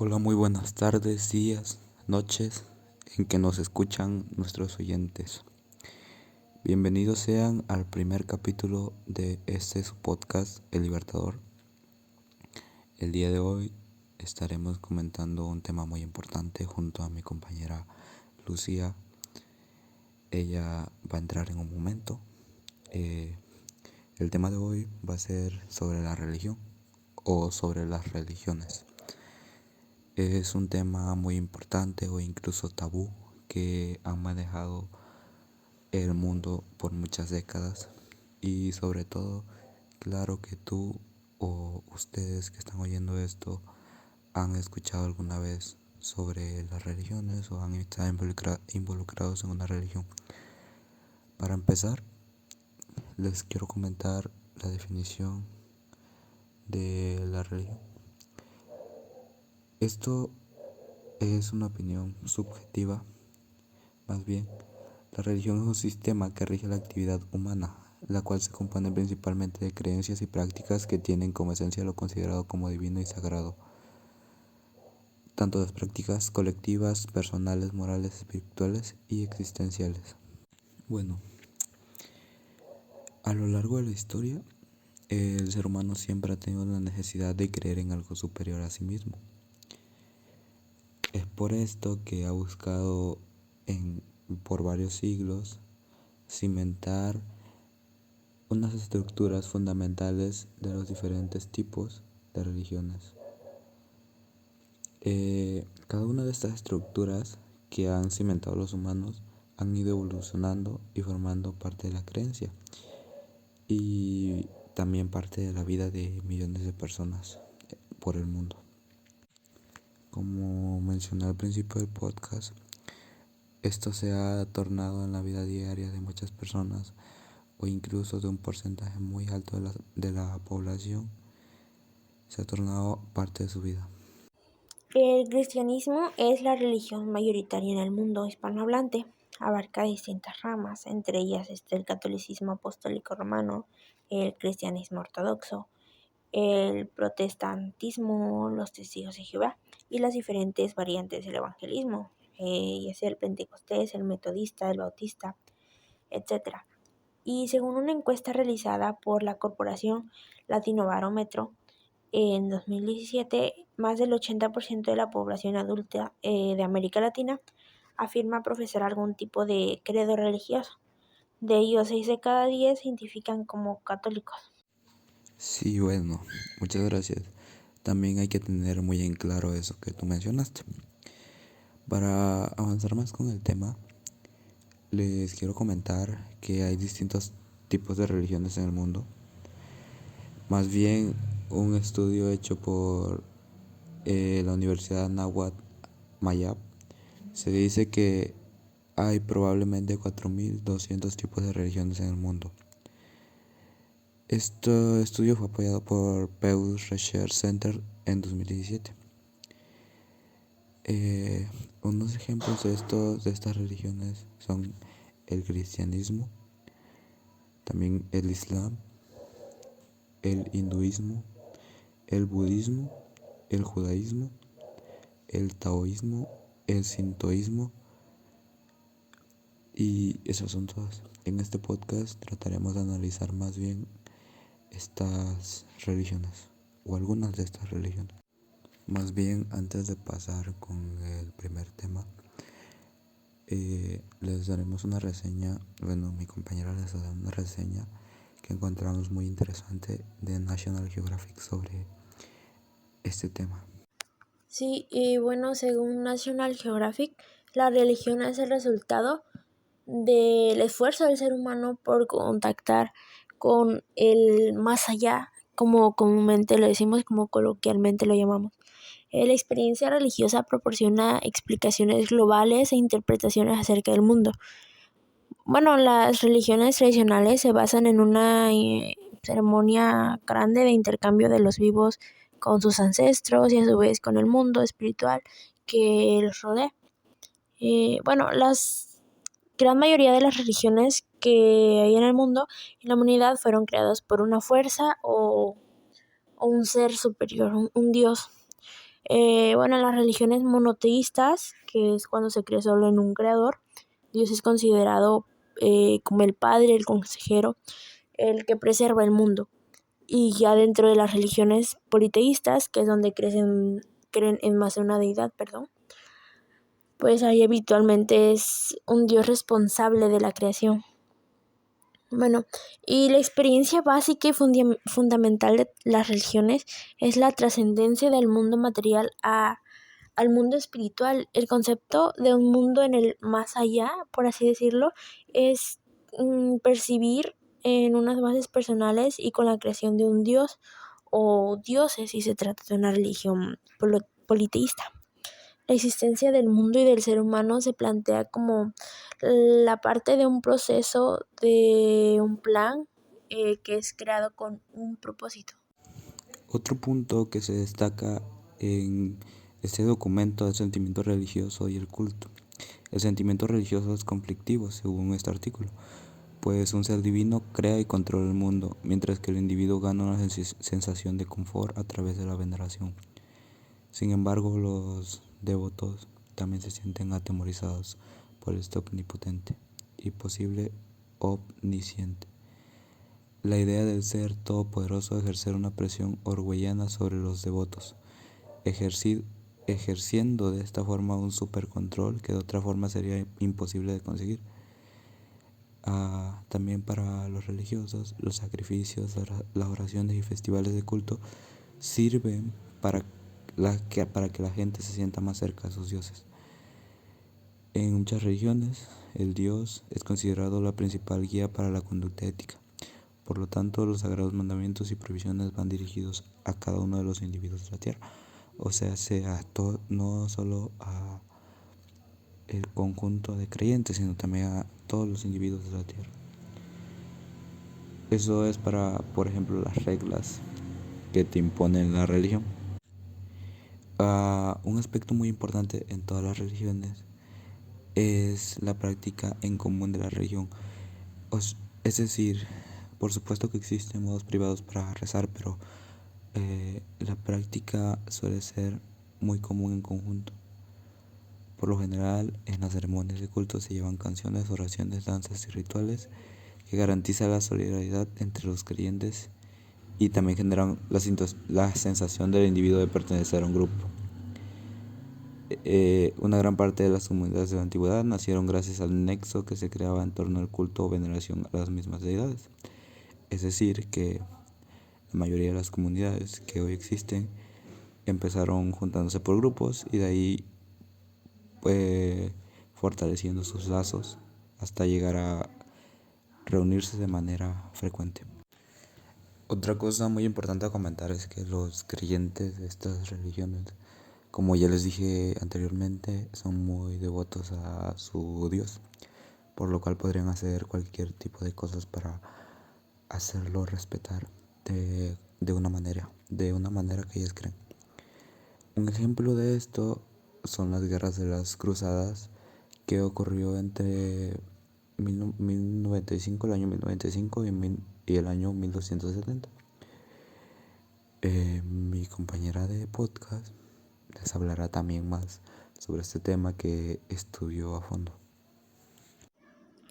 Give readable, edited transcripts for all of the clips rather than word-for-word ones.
Hola, muy buenas tardes, días, noches en que nos escuchan nuestros oyentes. Bienvenidos sean al primer capítulo de su podcast, El Libertador. El día de hoy estaremos comentando un tema muy importante junto a mi compañera Lucía. Ella va a entrar en un momento. El tema de hoy va a ser sobre la religión o sobre las religiones. Es un tema muy importante o incluso tabú que han manejado el mundo por muchas décadas y sobre todo, claro que tú o ustedes que están oyendo esto han escuchado alguna vez sobre las religiones o han estado involucrados en una religión. Para empezar, les quiero comentar la definición de la religión. Esto es una opinión subjetiva. Más bien, la religión es un sistema que rige la actividad humana, la cual se compone principalmente de creencias y prácticas que tienen como esencia lo considerado como divino y sagrado, tanto las prácticas colectivas, personales, morales, espirituales y existenciales. Bueno, a lo largo de la historia, el ser humano siempre ha tenido la necesidad de creer en algo superior a sí mismo. Es por esto que ha buscado por varios siglos cimentar unas estructuras fundamentales de los diferentes tipos de religiones. Cada una de estas estructuras que han cimentado los humanos han ido evolucionando y formando parte de la creencia y también parte de la vida de millones de personas por el mundo. Como mencioné al principio del podcast, esto se ha tornado en la vida diaria de muchas personas o incluso de un porcentaje muy alto de la población, se ha tornado parte de su vida. El cristianismo es la religión mayoritaria en el mundo hispanohablante. Abarca distintas ramas, entre ellas está el catolicismo apostólico romano, el cristianismo ortodoxo, el protestantismo, los testigos de Jehová y las diferentes variantes del evangelismo, ya sea el pentecostés, el metodista, el bautista, etc. Y según una encuesta realizada por la corporación Latinobarómetro, en 2017, más del 80% de la población adulta de América Latina afirma profesar algún tipo de credo religioso. De ellos, 6 de cada 10 se identifican como católicos. Sí, bueno, muchas gracias. También hay que tener muy en claro eso que tú mencionaste. Para avanzar más con el tema, les quiero comentar que hay distintos tipos de religiones en el mundo. Más bien, un estudio hecho por la Universidad Nahuatl Mayab, se dice que hay probablemente 4.200 tipos de religiones en el mundo. Este estudio fue apoyado por Pew Research Center en 2017. Unos ejemplos de estas religiones son el cristianismo, también el islam, el hinduismo, el budismo, el judaísmo, el taoísmo, el sintoísmo y esas son todas. En este podcast trataremos de analizar más bien estas religiones o algunas de estas religiones. Más bien, antes de pasar con el primer tema, les daremos una reseña, bueno, mi compañera les dará una reseña que encontramos muy interesante de National Geographic sobre este tema. Sí, y bueno, según National Geographic, la religión es el resultado del esfuerzo del ser humano por contactar con el más allá, como comúnmente lo decimos, como coloquialmente lo llamamos. La experiencia religiosa proporciona explicaciones globales e interpretaciones acerca del mundo. Bueno, las religiones tradicionales se basan en una ceremonia grande de intercambio de los vivos con sus ancestros y a su vez con el mundo espiritual que los rodea. Bueno, las gran mayoría de las religiones que hay en el mundo y la humanidad fueron creadas por una fuerza o un ser superior, un dios. Bueno, las religiones monoteístas, que es cuando se cree solo en un creador, Dios es considerado como el padre, el consejero, el que preserva el mundo. Y ya dentro de las religiones politeístas, que es donde creen en más de una deidad, pues ahí habitualmente es un Dios responsable de la creación. Bueno, y la experiencia básica y fundamental de las religiones es la trascendencia del mundo material al mundo espiritual. El concepto de un mundo en el más allá, por así decirlo, es percibir en unas bases personales y con la creación de un dios o dioses si se trata de una religión politeísta. La existencia del mundo y del ser humano se plantea como la parte de un proceso, de un plan que es creado con un propósito. Otro punto que se destaca en este documento es el sentimiento religioso y el culto. El sentimiento religioso es conflictivo, según este artículo, pues un ser divino crea y controla el mundo, mientras que el individuo gana una sensación de confort a través de la veneración. Sin embargo, los devotos también se sienten atemorizados por este omnipotente y posible omnisciente. La idea del ser todopoderoso ejercer una presión orwelliana sobre los devotos, ejerciendo de esta forma un supercontrol que de otra forma sería imposible de conseguir. También para los religiosos, los sacrificios, las oraciones y festivales de culto sirven para que la gente se sienta más cerca de sus dioses. En muchas religiones, el Dios es considerado la principal guía para la conducta ética. Por lo tanto, los sagrados mandamientos y provisiones van dirigidos a cada uno de los individuos de la tierra. O sea, no solo a el conjunto de creyentes, sino también a todos los individuos de la tierra. Eso es para, por ejemplo, las reglas que te impone la religión. Un aspecto muy importante en todas las religiones es la práctica en común de la religión. Es decir, por supuesto que existen modos privados para rezar, pero la práctica suele ser muy común en conjunto. Por lo general, en las ceremonias de culto se llevan canciones, oraciones, danzas y rituales que garantizan la solidaridad entre los creyentes y también generan la sensación del individuo de pertenecer a un grupo. Una gran parte de las comunidades de la antigüedad nacieron gracias al nexo que se creaba en torno al culto o veneración a las mismas deidades. Es decir, que la mayoría de las comunidades que hoy existen empezaron juntándose por grupos y de ahí fortaleciendo sus lazos hasta llegar a reunirse de manera frecuente. Otra cosa muy importante a comentar es que los creyentes de estas religiones, como ya les dije anteriormente, son muy devotos a su Dios, por lo cual podrían hacer cualquier tipo de cosas para hacerlo respetar de una manera que ellos creen. Un ejemplo de esto son las guerras de las cruzadas que ocurrió entre el año 1095 y el año 1270. Mi compañera de podcast les hablará también más sobre este tema que estudió a fondo.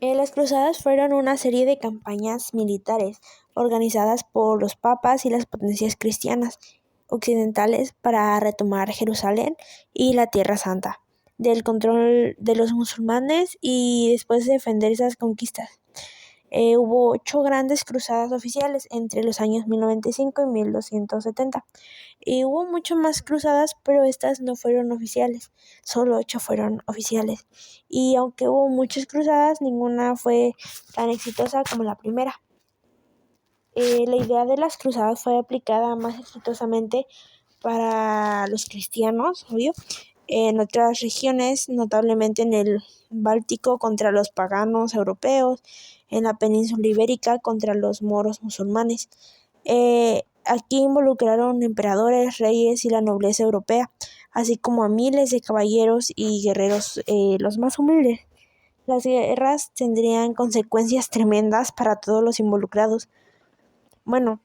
Las cruzadas fueron una serie de campañas militares organizadas por los papas y las potencias cristianas occidentales para retomar Jerusalén y la Tierra Santa del control de los musulmanes y después de defender esas conquistas. Hubo 8 grandes cruzadas oficiales entre los años 1095 y 1270. Y hubo mucho más cruzadas, pero estas no fueron oficiales. Solo 8 fueron oficiales. Y aunque hubo muchas cruzadas, ninguna fue tan exitosa como la primera. La idea de las cruzadas fue aplicada más exitosamente para los cristianos, obvio, en otras regiones, notablemente en el Báltico contra los paganos europeos, en la península ibérica contra los moros musulmanes. Aquí involucraron emperadores, reyes y la nobleza europea, así como a miles de caballeros y guerreros, los más humildes. Las guerras tendrían consecuencias tremendas para todos los involucrados. Bueno,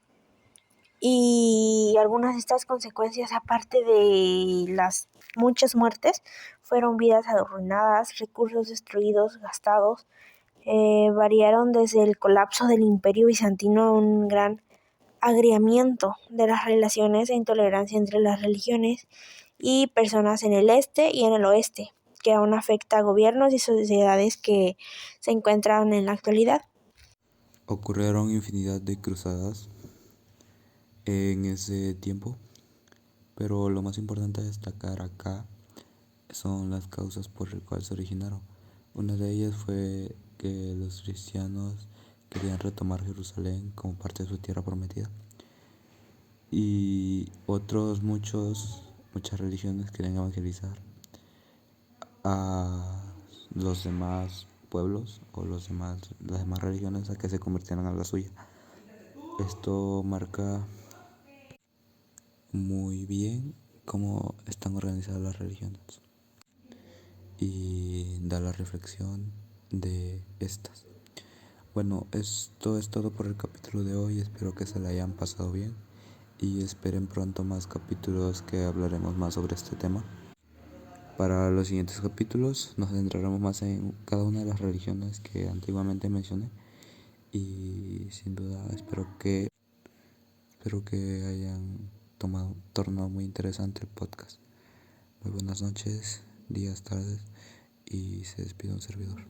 y algunas de estas consecuencias, aparte de las muchas muertes, fueron vidas arruinadas, recursos destruidos, gastados, variaron desde el colapso del Imperio Bizantino a un gran agriamiento de las relaciones e intolerancia entre las religiones y personas en el este y en el oeste, que aún afecta a gobiernos y sociedades que se encuentran en la actualidad. Ocurrieron infinidad de cruzadas en ese tiempo, pero lo más importante a destacar acá son las causas por las cuales se originaron. Una de ellas fue que los cristianos querían retomar Jerusalén como parte de su tierra prometida, y muchas religiones querían evangelizar a los demás pueblos o las demás religiones a que se convirtieran a la suya. Esto marca muy bien cómo están organizadas las religiones y da la reflexión de estas. Bueno, esto es todo por el capítulo de hoy. Espero que se la hayan pasado bien y esperen pronto más capítulos que hablaremos más sobre este tema. Para los siguientes capítulos nos centraremos más en cada una de las religiones que antiguamente mencioné, y sin duda espero que hayan tornado muy interesante el podcast. Muy buenas noches, días, tardes, y se despide un servidor.